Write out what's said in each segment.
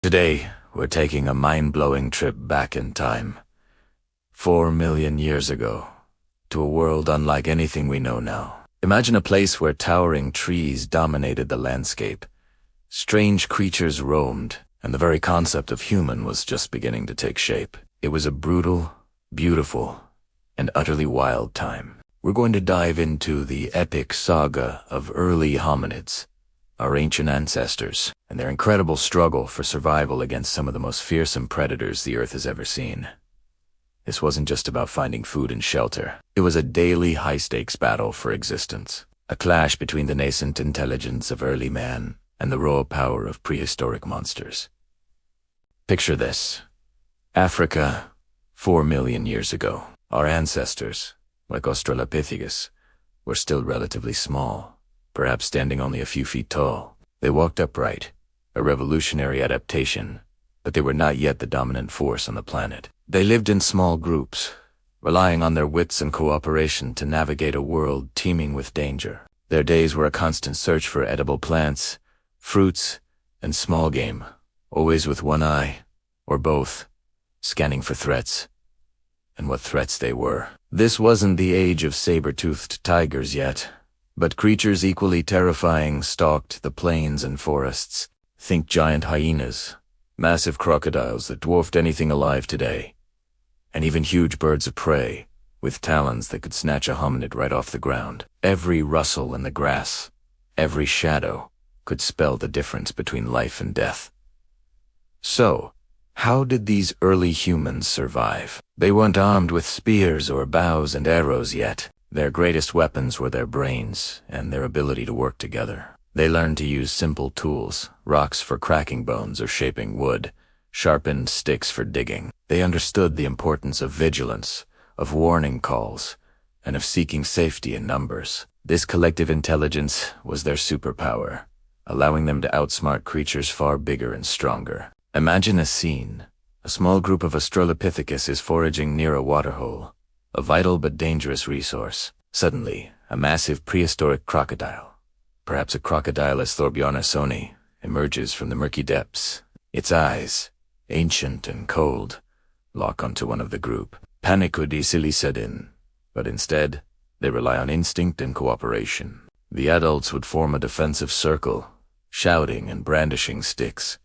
Today, we're taking a mind-blowing trip back in time, 4 million years ago, to a world unlike anything we know now. Imagine a place where towering trees dominated the landscape, strange creatures roamed, and the very concept of human was just beginning to take shape. It was a brutal, beautiful, and utterly wild time. We're going to dive into the epic saga of early hominids, our ancient ancestors, and their incredible struggle for survival against some of the most fearsome predators the Earth has ever seen. This wasn't just about finding food and shelter. It was a daily high-stakes battle for existence, a clash between the nascent intelligence of early man and the raw power of prehistoric monsters. Picture this. Africa, 4 million years ago. Our ancestors, like Australopithecus, were still relatively small, perhaps standing only a few feet tall. They walked upright, a revolutionary adaptation, but they were not yet the dominant force on the planet. They lived in small groups, relying on their wits and cooperation to navigate a world teeming with danger. Their days were a constant search for edible plants, fruits, and small game, always with one eye, or both, scanning for threats. And what threats they were. This wasn't the age of saber-toothed tigers yet, but creatures equally terrifying stalked the plains and forests. Think giant hyenas, massive crocodiles that dwarfed anything alive today, and even huge birds of prey, with talons that could snatch a hominid right off the ground. Every rustle in the grass, every shadow, could spell the difference between life and death. So, how did these early humans survive? They weren't armed with spears or bows and arrows yet. Their greatest weapons were their brains and their ability to work together. They learned to use simple tools, rocks for cracking bones or shaping wood, sharpened sticks for digging. They understood the importance of vigilance, of warning calls, and of seeking safety in numbers. This collective intelligence was their superpower, allowing them to outsmart creatures far bigger and stronger. Imagine a scene. A small group of Australopithecus is foraging near a waterhole, a vital but dangerous resource. Suddenly, a massive prehistoric crocodile, perhaps a Crocodylus thorbjarnarssoni, emerges from the murky depths. Its eyes, ancient and cold, lock onto one of the group. Panic would easily set in, but instead, they rely on instinct and cooperation. The adults would form a defensive circle, shouting and brandishing sticks,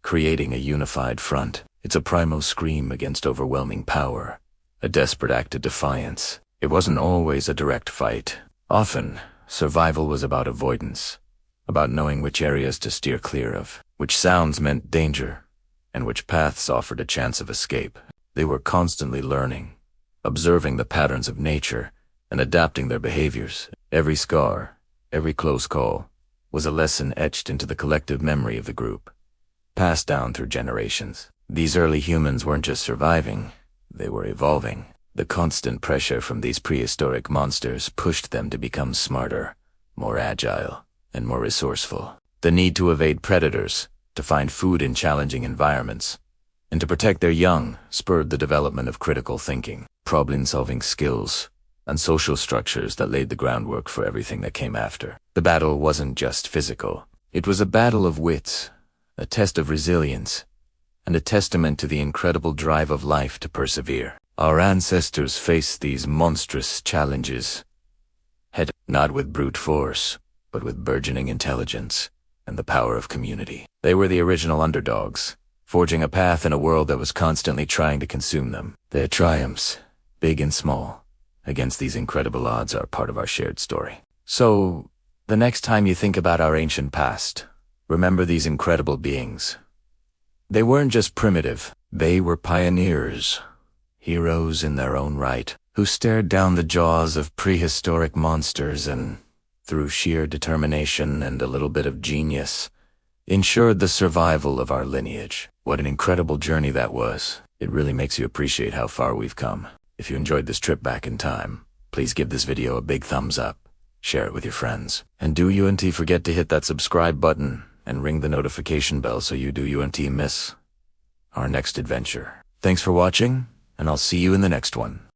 creating a unified front. It's a primal scream against overwhelming power, a desperate act of defiance. It wasn't always a direct fight. Often, survival was about avoidance, about knowing which areas to steer clear of, which sounds meant danger, and which paths offered a chance of escape. They were constantly learning, observing the patterns of nature, and adapting their behaviors. Every scar, every close call, was a lesson etched into the collective memory of the group, passed down through generations. These early humans weren't just surviving, they were evolving. The constant pressure from these prehistoric monsters pushed them to become smarter, more agile, and more resourceful. The need to evade predators, to find food in challenging environments, and to protect their young spurred the development of critical thinking, problem-solving skills, and social structures that laid the groundwork for everything that came after. The battle wasn't just physical. It was a battle of wits, a test of resilience, and a testament to the incredible drive of life to persevere. Our ancestors faced these monstrous challenges, not with brute force, but with burgeoning intelligence and the power of community. They were the original underdogs, forging a path in a world that was constantly trying to consume them. Their triumphs, big and small, against these incredible odds are part of our shared story. So, the next time you think about our ancient past, remember these incredible beings. They weren't just primitive, they were pioneers, heroes in their own right, who stared down the jaws of prehistoric monsters and, through sheer determination and a little bit of genius, ensured the survival of our lineage. What an incredible journey that was. It really makes you appreciate how far we've come. If you enjoyed this trip back in time, please give this video a big thumbs up, share it with your friends, and don't forget to hit that subscribe button and ring the notification bell so you don't miss our next adventure. Thanks for watching, and I'll see you in the next one.